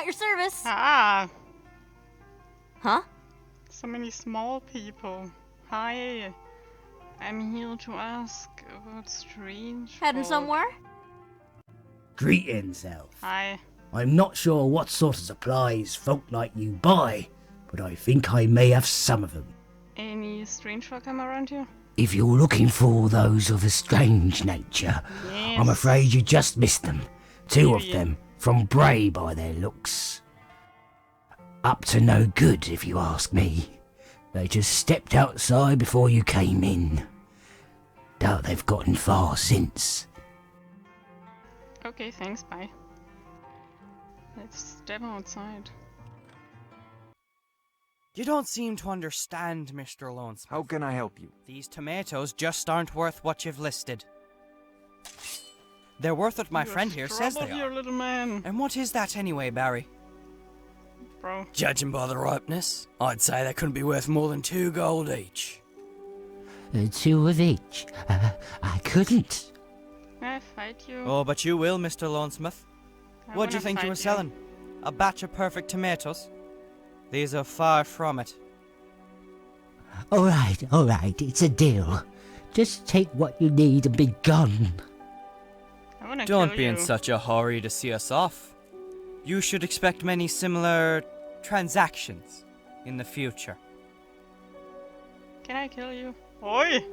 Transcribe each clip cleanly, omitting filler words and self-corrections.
At your service. Ah. Huh? So many small people. Hi. I'm here to ask about strange Heading folk. somewhere? Greetings, Elf. Hi. I'm not sure what sort of supplies folk like you buy, but I think I may have some of them. Any strange folk come around here? If you're looking for those of a strange nature, Yes. I'm afraid you just missed them. Two of Maybe. them, from Bray by their looks. Up to no good, if you ask me. They just stepped outside before you came in. Doubt they've gotten far since. Okay, thanks, bye. Let's step outside. You don't seem to understand, Mr. Lonesmith. How can I help you? These tomatoes just aren't worth what you've listed. They're worth what my You're friend here says they here, are. little man. And what is that anyway, Barry? Bro. Judging by the ripeness, I'd say they couldn't be worth more than 2 gold each. 2 of each? I couldn't. I fight you. Oh, but you will, Mr. Lonesmith. I What'd you wanna think you fight were selling? A batch of perfect tomatoes? These are far from it. Alright, it's a deal. Just take what you need and be gone. I wanna Don't kill be you. in such a hurry to see us off. You should expect many similar transactions in the future. Can I kill you? Oi!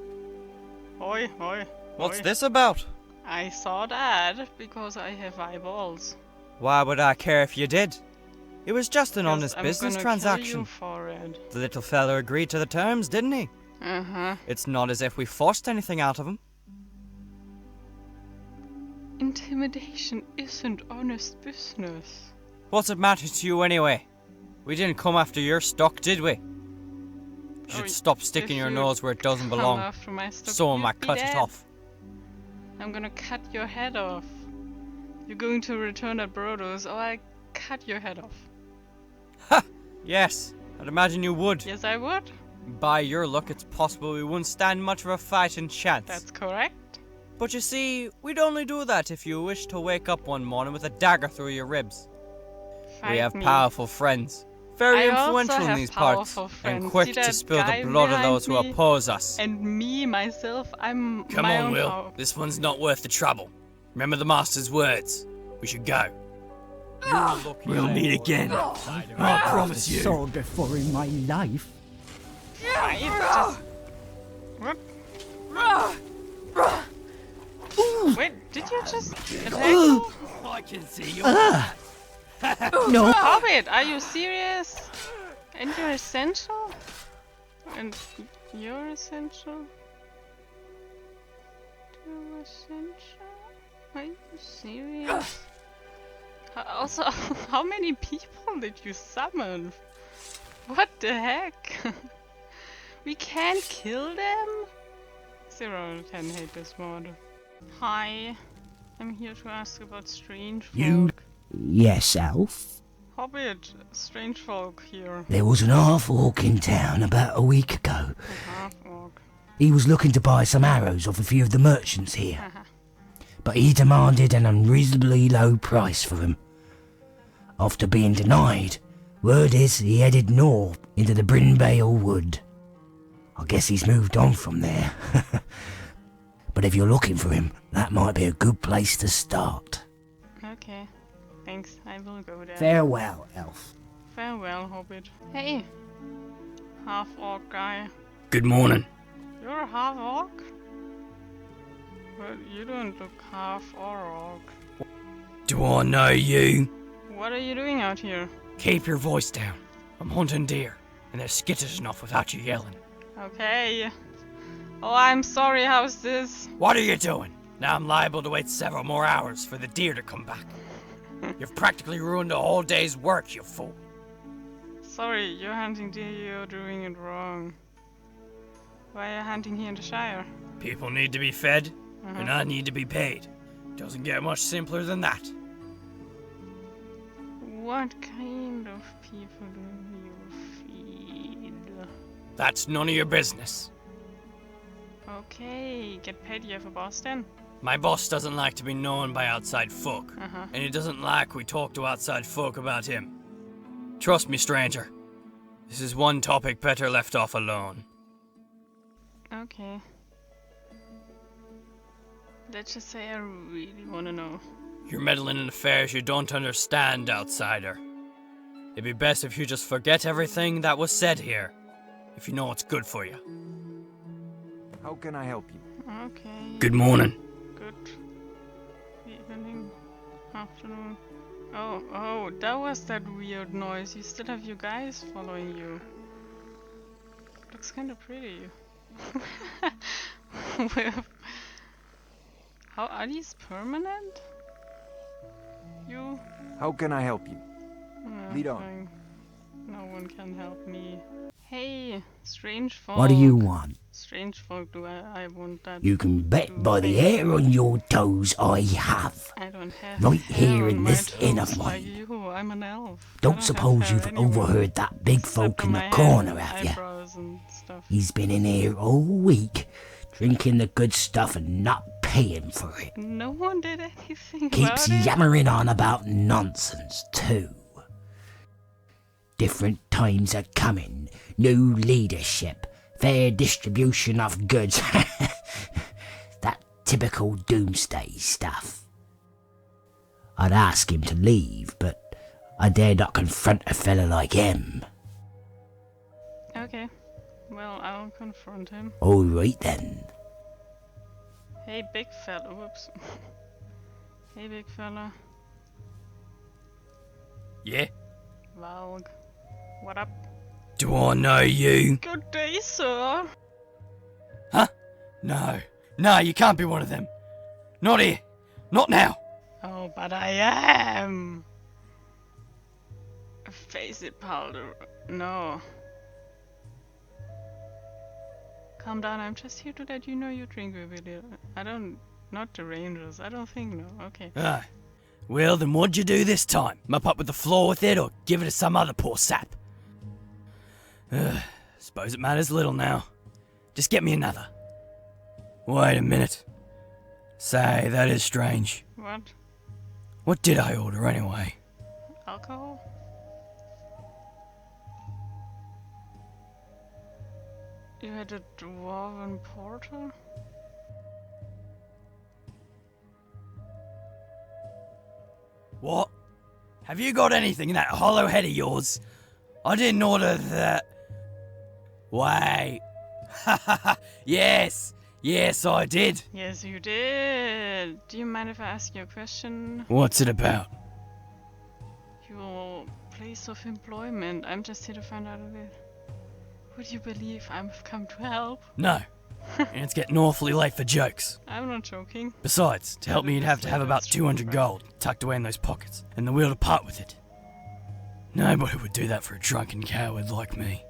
Oi, oi. What's oi. this about? I saw that because I have eyeballs. Why would I care if you did? It was just an 'Cause honest I'm business gonna transaction. Kill you for it. The little fella agreed to the terms, didn't he? Uh-huh. It's not as if we forced anything out of him. Intimidation isn't honest business. What's it matter to you anyway? We didn't come after your stock, did we? You should Oh, stop sticking if your you nose where it doesn't Come belong. after my stock, Someone you'd might be cut it dead. off. I'm gonna cut your head off. You're going to return at Brodo's, or I cut your head off. Ha! Yes, I'd imagine you would. Yes, I would. By your luck, it's possible we wouldn't stand much of a fighting chance. That's correct. But you see, we'd only do that if you wish to wake up one morning with a dagger through your ribs. Fight We have me. powerful friends, very I also influential in have these parts, powerful friends. and quick See to that spill guy the blood of behind those who me? oppose us. And me, myself, I'm Come my on, own Will. power. This one's not worth the trouble. Remember the Master's words. We should go. We'll meet again. I promise you. Saw before in my life. Right, just... What? Wait, did you just attack me? I can see you. No. Hobbit, are you serious? And you're essential? And you're essential? You're essential? Are you serious? Also, how many people did you summon? What the heck? We can't kill them? 0 out of 10 hate this mod. Hi, I'm here to ask about strange folk. You... Yes, Elf? Hobbit, strange folk here. There was an half-orc in town about a week ago. A half-orc. He was looking to buy some arrows off a few of the merchants here. But he demanded an unreasonably low price for them. After being denied, word is he headed north into the Brinbale Wood. I guess he's moved on from there. But if you're looking for him, that might be a good place to start. Okay, thanks, I will go there. Farewell, Elf. Farewell, Hobbit. Hey, half-orc guy. Good morning. You're a half-orc? But you don't look half or orc. Do I know you? What are you doing out here? Keep your voice down. I'm hunting deer, and they're skittish enough without you yelling. Okay. Oh, I'm sorry, how's this? What are you doing? Now I'm liable to wait several more hours for the deer to come back. You've practically ruined a whole day's work, you fool. Sorry, you're hunting deer, you're doing it wrong. Why are you hunting here in the Shire? People need to be fed, and I need to be paid. Doesn't get much simpler than that. What kind of people do you feed? That's none of your business. Okay, get paid, you have a boss then? My boss doesn't like to be known by outside folk, and he doesn't like we talk to outside folk about him. Trust me, stranger. This is one topic better left off alone. Okay. Let's just say I really want to know. You're meddling in affairs you don't understand, outsider. It'd be best if you just forget everything that was said here, if you know what's good for you. How can I help you? Okay. Good morning. Good evening, afternoon. Oh, that was that weird noise. You still have your guys following you. Looks kind of pretty. How are these permanent? You? How can I help you? No, Lead on. fine. No one can help me. Hey, strange folk. What do you want? Strange folk, I want that? You can bet by the hair on your toes I have. I don't have Right hair here on in my this inn of toes like mine. you. I'm an elf. I Don't have suppose hair you've anywhere, overheard that big except folk on in my the head corner, and have you? eyebrows and stuff. He's been in here all week, drinking the good stuff and not paying for it. No one did anything Keeps about it. yammering on about nonsense, too. Different times are coming, new leadership, fair distribution of goods. That typical doomsday stuff. I'd ask him to leave, but I dare not confront a fella like him. Okay. Well, I'll confront him. All right then. Hey, big fella. Whoops. Hey, big fella. Yeah? Valg. What up? Do I know you? Good day, sir. Huh? No. No, you can't be one of them. Not here. Not now. Oh, but I am. Face it, Powder. No. Calm down, I'm just here to let you know you drink with it. Not the Rangers, I don't think, no. Okay. Ah. Well, then what'd you do this time? Mop up with the floor with it or give it to some other poor sap? Suppose it matters little now. Just get me another. Wait a minute. Say, that is strange. What? What did I order anyway? Alcohol? You had a dwarven porter? What? Have you got anything in that hollow head of yours? I didn't order that. Wait. Ha ha ha. Yes. Yes, I did. Yes, you did. Do you mind if I ask you a question? What's it about? Your place of employment. I'm just here to find out a bit. Would you believe I've come to help? No. And it's getting awfully late for jokes. I'm not joking. Besides, to help me you'd have to have about 200 gold tucked away in those pockets, and the will to part with it. Nobody would do that for a drunken coward like me.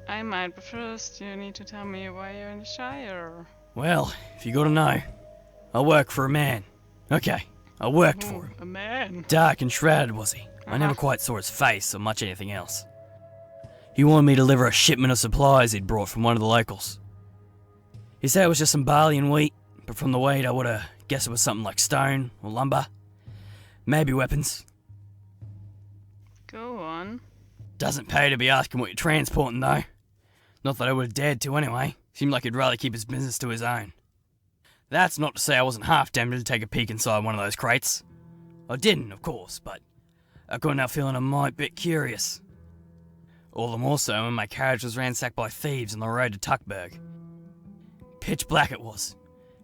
I might, but first you need to tell me why you're in the Shire. Well, if you gotta know, I work for a man. Okay, I worked for him. A man. Dark and shrouded was he. I never quite saw his face or much anything else. He wanted me to deliver a shipment of supplies he'd brought from one of the locals. He said it was just some barley and wheat, but from the weight I would've guessed it was something like stone or lumber. Maybe weapons. Go on. Doesn't pay to be asking what you're transporting though. Not that I would've dared to anyway. Seemed like he'd rather keep his business to his own. That's not to say I wasn't half tempted to take a peek inside one of those crates. I didn't, of course, but I couldn't help feeling a mite bit curious. All the more so when my carriage was ransacked by thieves on the road to Tuckburg. Pitch black it was.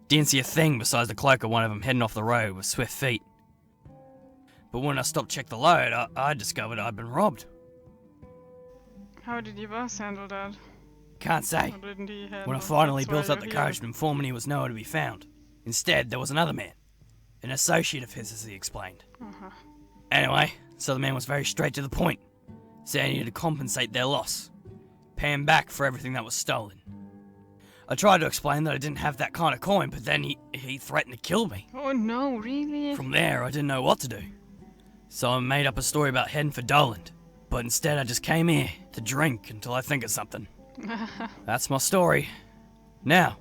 Didn't see a thing besides the cloak of one of them heading off the road with swift feet. But when I stopped to check the load, I discovered I'd been robbed. How did your boss handle that? Can't say. Or didn't he handle When I finally that's why built up the you're courage here. to inform him he was nowhere to be found. Instead, there was another man. An associate of his, as he explained. Anyway, so the man was very straight to the point. Said he needed to compensate their loss. Pay him back for everything that was stolen. I tried to explain that I didn't have that kind of coin, but then he threatened to kill me. Oh no, really? From there, I didn't know what to do. So I made up a story about heading for Doland. But instead, I just came here to drink until I think of something. That's my story. Now,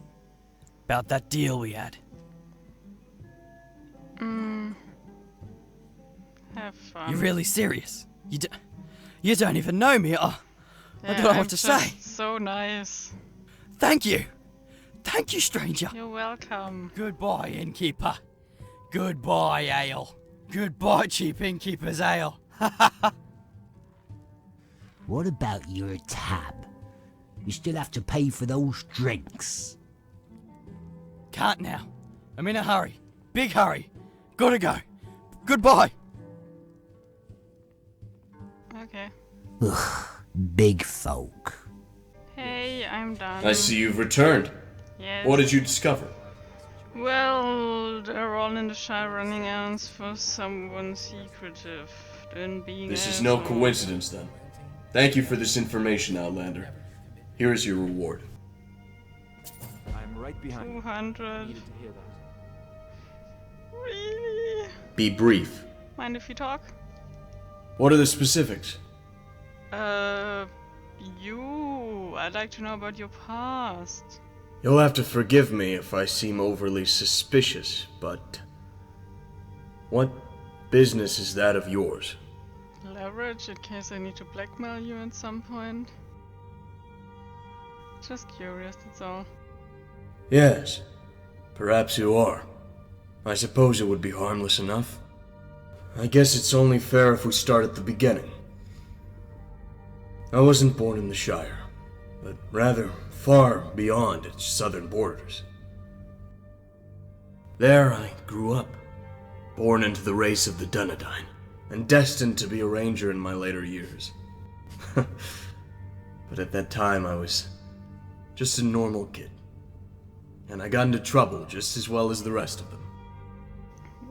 about that deal we had. Have fun. You're really serious? You don't even know me. I don't know what to say. So nice. Thank you. Thank you, stranger. You're welcome. Goodbye, innkeeper. Goodbye, ale. Goodbye, cheap innkeeper's ale. What about your tab? You still have to pay for those drinks. Can't now. I'm in a hurry. Big hurry. Gotta go. Goodbye. Okay. Ugh, big folk. Hey, I'm done. I see you've returned. Yes. What did you discover? Well, they're all in the Shire running errands for someone secretive. Then being This is no coincidence, then. Thank you for this information, Outlander. Here is your reward. I'm right behind you. 200. Needed to hear that. Really? Be brief. Mind if you talk? What are the specifics? I'd like to know about your past. You'll have to forgive me if I seem overly suspicious, but... what business is that of yours? Leverage in case I need to blackmail you at some point. Just curious, that's all. Yes, perhaps you are. I suppose it would be harmless enough. I guess it's only fair if we start at the beginning. I wasn't born in the Shire, but rather far beyond its southern borders. There I grew up, born into the race of the Dunedain, and destined to be a ranger in my later years. But at that time I was just a normal kid, and I got into trouble just as well as the rest of them.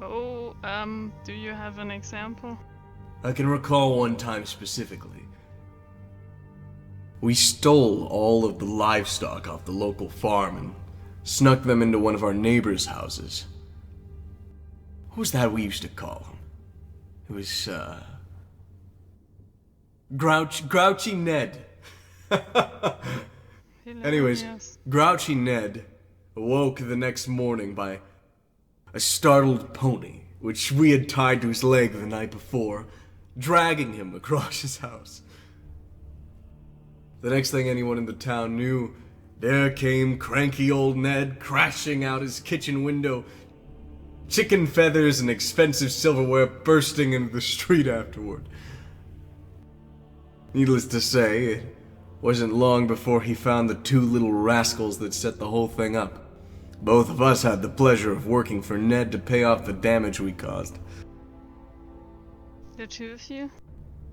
Oh, do you have an example? I can recall one time specifically. We stole all of the livestock off the local farm and snuck them into one of our neighbors' houses. What was that we used to call him? It was, Grouchy Ned. Anyways, Hilarious. Grouchy Ned awoke the next morning by a startled pony, which we had tied to his leg the night before, dragging him across his house. The next thing anyone in the town knew, there came cranky old Ned crashing out his kitchen window, chicken feathers and expensive silverware bursting into the street afterward. Needless to say, it wasn't long before he found the two little rascals that set the whole thing up. Both of us had the pleasure of working for Ned to pay off the damage we caused. The two of you?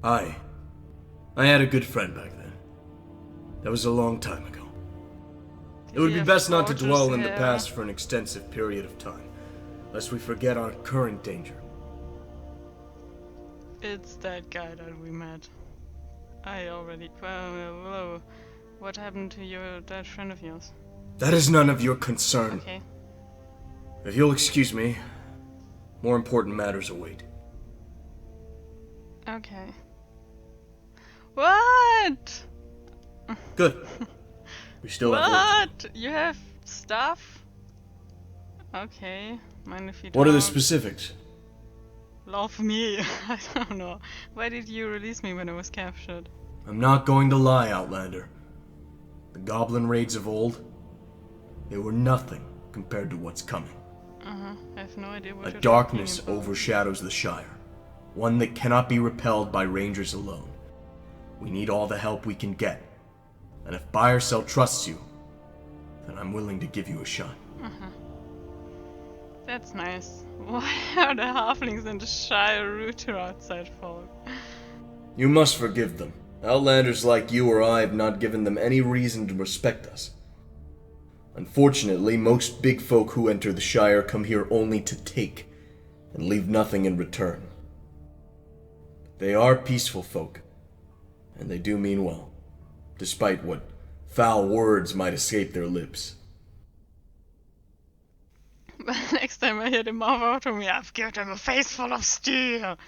I had a good friend back then. That was a long time ago. It would be best not to dwell in the past for an extensive period of time, lest we forget our current danger. It's that guy that we met. I already... Well, what happened to that friend of yours? That is none of your concern. Okay. If you'll excuse me, more important matters await. Okay. What? Good. We still have work to do. What? You have stuff? Okay. Mind if you don't. What are the specifics? Love me. I don't know. Why did you release me when I was captured? I'm not going to lie, Outlander. The goblin raids of old, they were nothing compared to what's coming. I have no idea what A you're darkness talking about. overshadows the Shire, one that cannot be repelled by rangers alone. We need all the help we can get, and if buy or sell trusts you, then I'm willing to give you a shot. That's nice. Why are the halflings in the Shire rude to outside folk? You must forgive them. Outlanders like you or I have not given them any reason to respect us. Unfortunately, most big folk who enter the Shire come here only to take, and leave nothing in return. They are peaceful folk, and they do mean well, despite what foul words might escape their lips. But next time I hear them mouth out to me, I've given them a face full of steel.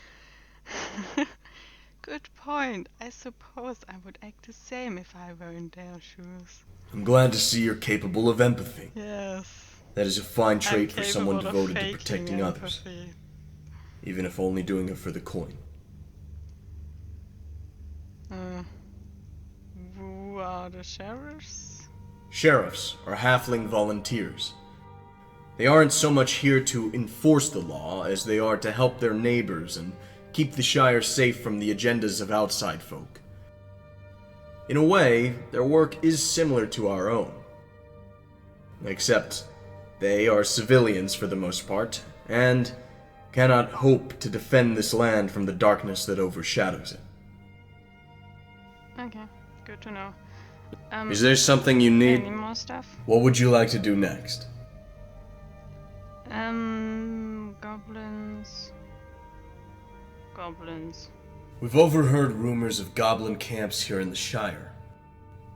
Good point. I suppose I would act the same if I were in their shoes. I'm glad to see you're capable of empathy. Yes. That is a fine trait for someone I'm capable of devoted to faking protecting others. empathy. even if only doing it for the coin. Who are the sheriffs? Sheriffs are halfling volunteers. They aren't so much here to enforce the law as they are to help their neighbors and keep the Shire safe from the agendas of outside folk. In a way, their work is similar to our own. Except, they are civilians for the most part, and cannot hope to defend this land from the darkness that overshadows it. Okay, good to know. Is there something you need? Any more stuff? What would you like to do next? Goblins. Goblins. We've overheard rumors of goblin camps here in the Shire.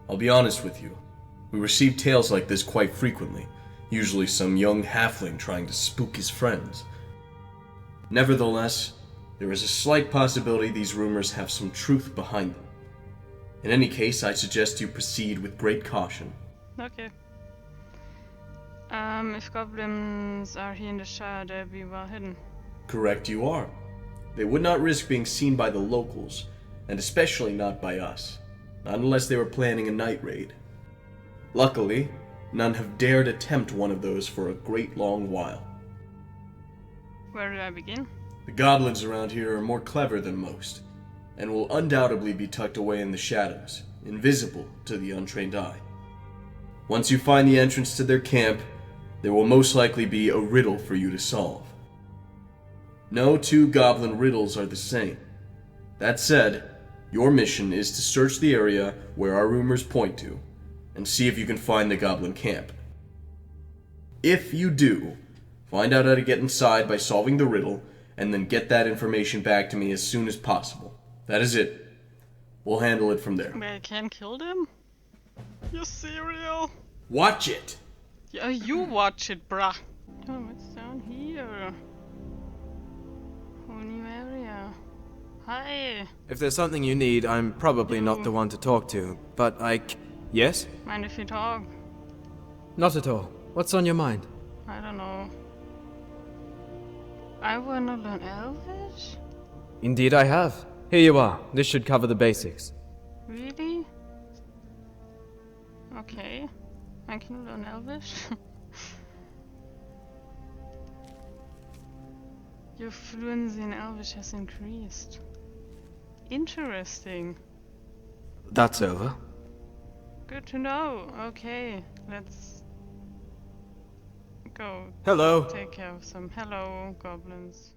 I'll be honest with you. We receive tales like this quite frequently, usually some young halfling trying to spook his friends. Nevertheless, there is a slight possibility these rumors have some truth behind them. In any case, I suggest you proceed with great caution. Okay. If goblins are here in the Shire, they'll be well hidden. Correct you are. They would not risk being seen by the locals, and especially not by us. Not unless they were planning a night raid. Luckily, none have dared attempt one of those for a great long while. Where do I begin? The goblins around here are more clever than most, and will undoubtedly be tucked away in the shadows, invisible to the untrained eye. Once you find the entrance to their camp, there will most likely be a riddle for you to solve. No two goblin riddles are the same. That said, your mission is to search the area where our rumors point to, and see if you can find the goblin camp. If you do, find out how to get inside by solving the riddle, and then get that information back to me as soon as possible. That is it. We'll handle it from there. Wait, I can't kill them? You serial? Watch it! Yeah, you watch it, bruh. Oh, what's down here? Whole new area. Hi. If there's something you need, I'm probably not the one to talk to, but Yes? Mind if you talk? Not at all. What's on your mind? I don't know. I wanna learn Elvish? Indeed I have. Here you are. This should cover the basics. Really? Okay. I can learn Elvish. Your fluency in Elvish has increased. Interesting. That's over. Good to know. Okay, let's go Hello. take care of some hello goblins.